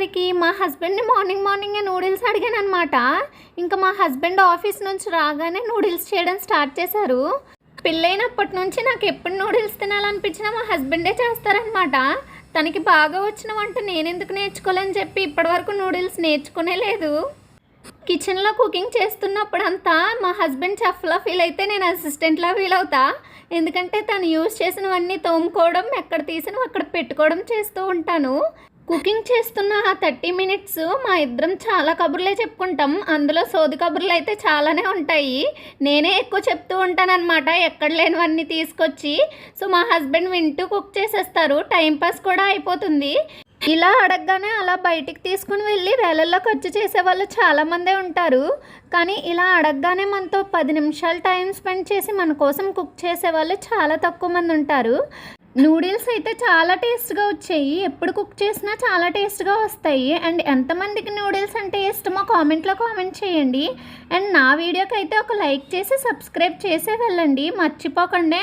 వచ్చేసరికి మా హస్బెండ్ని మార్నింగే నూడిల్స్ అడిగానమాట. ఇంకా మా హస్బెండ్ ఆఫీస్ నుంచి రాగానే నూడిల్స్ చేయడం స్టార్ట్ చేశారు. పెళ్ళైనప్పటి నుంచి నాకు ఎప్పుడు నూడిల్స్ తినాలనిపించినా మా హస్బెండే చేస్తారనమాట. తనకి బాగా వచ్చిన వంట నేనెందుకు నేర్చుకోవాలని చెప్పి ఇప్పటివరకు నూడిల్స్ నేర్చుకునే లేదు. కిచెన్లో కుకింగ్ చేస్తున్నప్పుడంతా మా హస్బెండ్ చెఫ్లా ఫీల్ అయితే నేను అసిస్టెంట్లా ఫీల్ అవుతా. ఎందుకంటే తను యూజ్ చేసినవన్నీ తోముకోవడం, ఎక్కడ తీసినవి అక్కడ పెట్టుకోవడం చేస్తూ ఉంటాను. కుకింగ్ చేస్తున్న ఆ 30 మినిట్స్ మా ఇద్దరం చాలా కబుర్లే చెప్పుకుంటాం. అందులో సోది కబుర్లు అయితే చాలానే ఉంటాయి. నేనే ఎక్కువ చెప్తూ ఉంటానన్నమాట, ఎక్కడ లేనివన్నీ తీసుకొచ్చి. సో మా హస్బెండ్ వింటూ కుక్ చేసేస్తారు. టైంపాస్ కూడా అయిపోతుంది. ఇలా అడగగానే అలా బయటికి తీసుకుని వెళ్ళి వేలల్లో ఖర్చు చేసేవాళ్ళు చాలామందే ఉంటారు. కానీ ఇలా అడగగానే మనతో 10 నిమిషాలు టైం స్పెండ్ చేసి మన కోసం కుక్ చేసేవాళ్ళు చాలా తక్కువ మంది ఉంటారు. నూడిల్స్ అయితే చాలా టేస్ట్గా వచ్చాయి. ఎప్పుడు కుక్ చేసినా చాలా టేస్ట్గా వస్తాయి. అండ్ ఎంతమందికి నూడిల్స్ అంటే ఇష్టమో కామెంట్లో కామెంట్ చేయండి. అండ్ నా వీడియోకి అయితే ఒక లైక్ చేసి సబ్స్క్రైబ్ చేసే వెళ్ళండి, మర్చిపోకండి.